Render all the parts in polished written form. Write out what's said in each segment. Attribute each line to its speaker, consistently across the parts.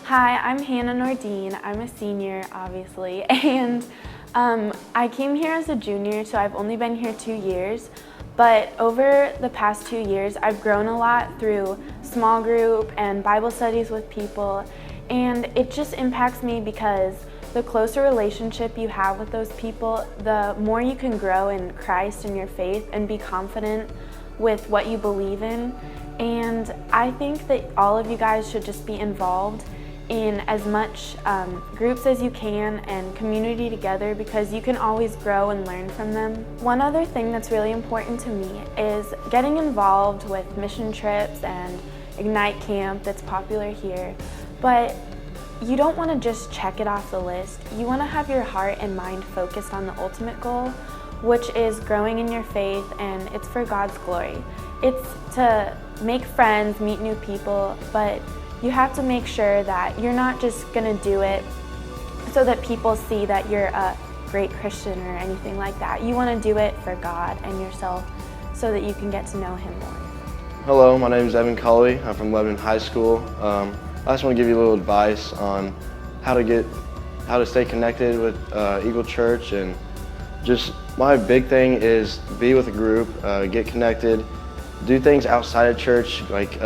Speaker 1: Hi, I'm Hannah Nordine. I'm a senior, obviously, and I came here as a junior, so I've only been here 2 years. But over the past 2 years, I've grown a lot through small group and Bible studies with people, and it just impacts me because the closer relationship you have with those people, the more you can grow in Christ and your faith and be confident with what you believe in. And I think that all of you guys should just be involved in as much groups as you can and community together, because you can always grow and learn from them. One other thing that's really important to me is getting involved with mission trips and Ignite Camp that's popular here. But you don't want to just check it off the list. You want to have your heart and mind focused on the ultimate goal, which is growing in your faith, and it's for God's glory. It's to make friends, meet new people, but you have to make sure that you're not just going to do it so that people see that you're a great Christian or anything like that. You want to do it for God and yourself so that you can get to know Him more.
Speaker 2: Hello, my name is Evan Kelley. I'm from Lebanon High School. I just want to give you a little advice on how to stay connected with Eagle Church, and just my big thing is be with a group, get connected, do things outside of church. Like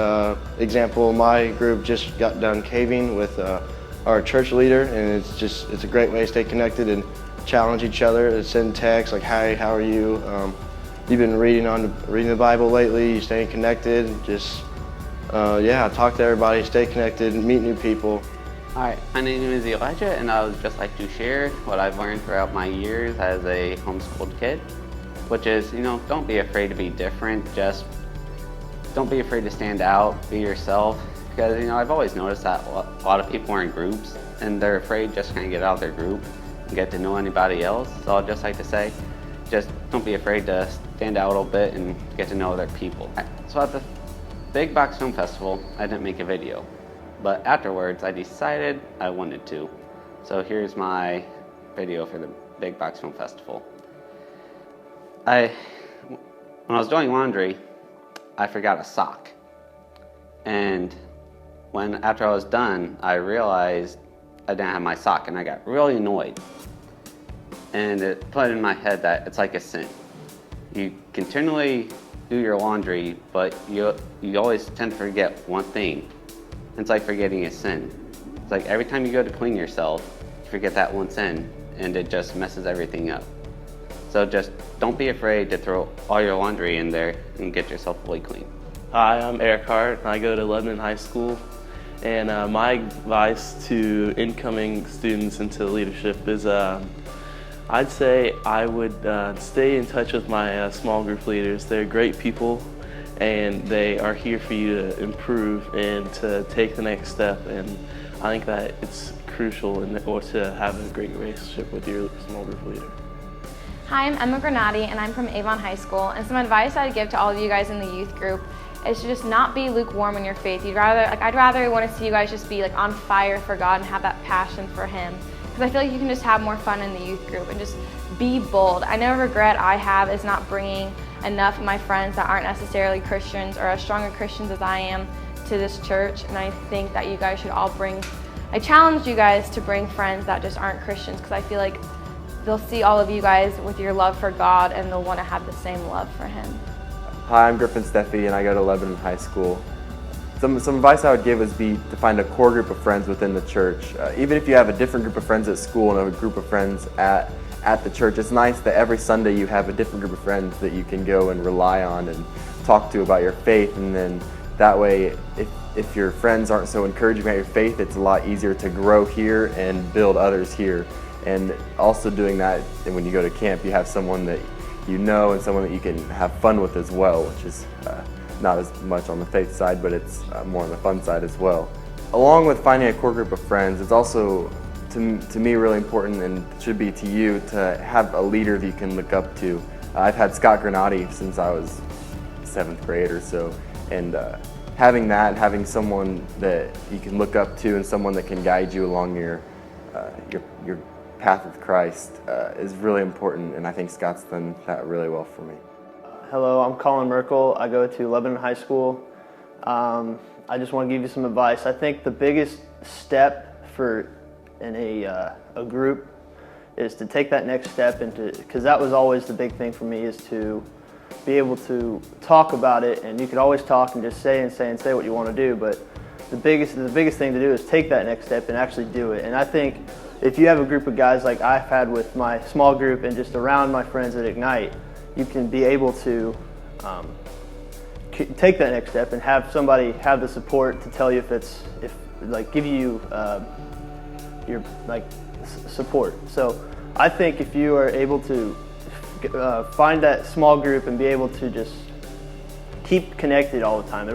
Speaker 2: example, my group just got done caving with our church leader, and it's a great way to stay connected and challenge each other, and send texts like, "Hi, how are you? You've been reading the Bible lately? You staying connected?" Just talk to everybody, stay connected, meet new people.
Speaker 3: Hi, my name is Elijah, and I would just like to share what I've learned throughout my years as a homeschooled kid, which is, don't be afraid to be different. Just don't be afraid to stand out, be yourself, because, I've always noticed that a lot of people are in groups, and they're afraid just to kind of get out of their group and get to know anybody else. So I'd just like to say, just don't be afraid to stand out a little bit and get to know other people. So at the Big Box Film Festival, I didn't make a video, but afterwards I decided I wanted to. So here's my video for the Big Box Film Festival. When I was doing laundry, I forgot a sock. And after I was done, I realized I didn't have my sock, and I got really annoyed. And it put in my head that it's like a sin. You continually do your laundry, but you always tend to forget one thing. It's like forgetting a sin. It's like every time you go to clean yourself, you forget that one sin, and it just messes everything up. So just don't be afraid to throw all your laundry in there and get yourself fully clean.
Speaker 4: Hi, I'm Eric Hart. I go to Lebanon High School, and my advice to incoming students into leadership is I'd say I would stay in touch with my small group leaders. They're great people, and they are here for you to improve and to take the next step. And I think that it's crucial in order to have a great relationship with your small group leader.
Speaker 5: Hi, I'm Emma Grenada, and I'm from Avon High School. And some advice I'd give to all of you guys in the youth group is to just not be lukewarm in your faith. I'd rather want to see you guys just be on fire for God and have that passion for Him. Because I feel like you can just have more fun in the youth group and just be bold. I know a regret I have is not bringing enough of my friends that aren't necessarily Christians or as stronger Christians as I am to this church. And I think that you guys should all I challenge you guys to bring friends that just aren't Christians, because I feel like they'll see all of you guys with your love for God, and they'll want to have the same love for Him.
Speaker 6: Hi, I'm Griffin Smith, and I go to Lebanon High School. Some advice I would give is to find a core group of friends within the church. Even if you have a different group of friends at school and a group of friends at the church, it's nice that every Sunday you have a different group of friends that you can go and rely on and talk to about your faith. And then that way, if your friends aren't so encouraging about your faith, it's a lot easier to grow here and build others here. And also doing that, and when you go to camp, you have someone that you know and someone that you can have fun with as well, which is not as much on the faith side, but it's more on the fun side as well. Along with finding a core group of friends, it's also, to me, really important, and it should be to you, to have a leader that you can look up to. I've had Scott Grenada since I was 7th grade or so, and having someone that you can look up to and someone that can guide you along your path with Christ is really important, and I think Scott's done that really well for me.
Speaker 7: Hello, I'm Colin Mercer. I go to Lebanon High School. I just want to give you some advice. I think the biggest step in a group is to take that next step because that was always the big thing for me, is to be able to talk about it. And you could always talk and just say what you want to do, but the biggest thing to do is take that next step and actually do it. And I think if you have a group of guys like I've had with my small group and just around my friends at Ignite, you can be able to take that next step and have somebody have the support to tell you give you your support. So I think if you are able to find that small group and be able to just keep connected all the time,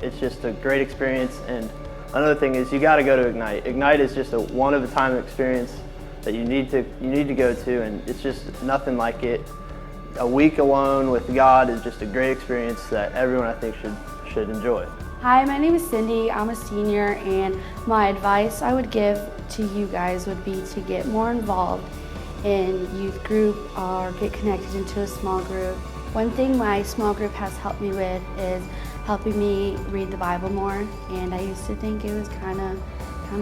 Speaker 7: it's just a great experience. And another thing is you got to go to Ignite. Ignite is just a one-of-a-time experience that you need to go to, and it's just nothing like it. A week alone with God is just a great experience that everyone, I think, should enjoy.
Speaker 8: Hi, my name is Cindy. I'm a senior, and my advice I would give to you guys would be to get more involved in youth group or get connected into a small group. One thing my small group has helped me with is helping me read the Bible more, and I used to think it was kind of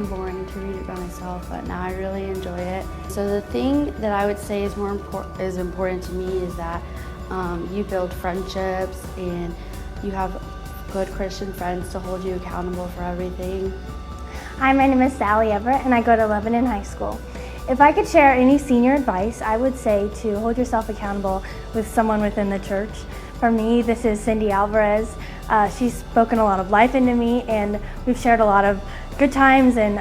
Speaker 8: boring to read it by myself, but now I really enjoy it. So the thing that I would say is important to me is that you build friendships and you have good Christian friends to hold you accountable for everything.
Speaker 9: Hi, my name is Sally Everett, and I go to Lebanon High School. If I could share any senior advice, I would say to hold yourself accountable with someone within the church. For me, this is Cindy Alvarez. She's spoken a lot of life into me, and we've shared a lot of good times and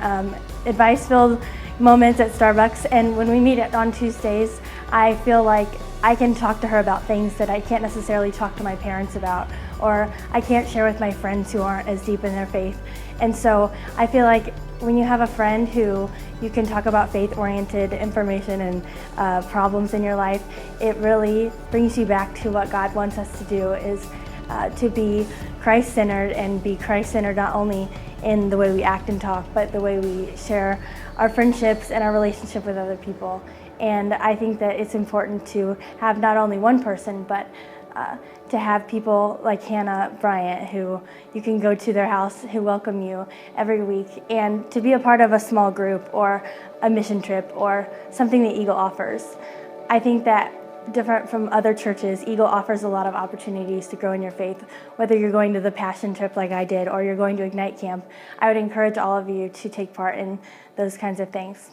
Speaker 9: advice-filled moments at Starbucks. And when we meet on Tuesdays, I feel like I can talk to her about things that I can't necessarily talk to my parents about, or I can't share with my friends who aren't as deep in their faith. And so I feel like when you have a friend who you can talk about faith-oriented information and problems in your life, it really brings you back to what God wants us to do, is to be Christ-centered, and be Christ-centered not only in the way we act and talk, but the way we share our friendships and our relationship with other people. And I think that it's important to have not only one person, but to have people like Hannah Bryant, who you can go to their house, who welcome you every week, and to be a part of a small group or a mission trip or something that Eagle offers. I think that different from other churches, Eagle offers a lot of opportunities to grow in your faith. Whether you're going to the Passion Trip like I did, or you're going to Ignite Camp, I would encourage all of you to take part in those kinds of things.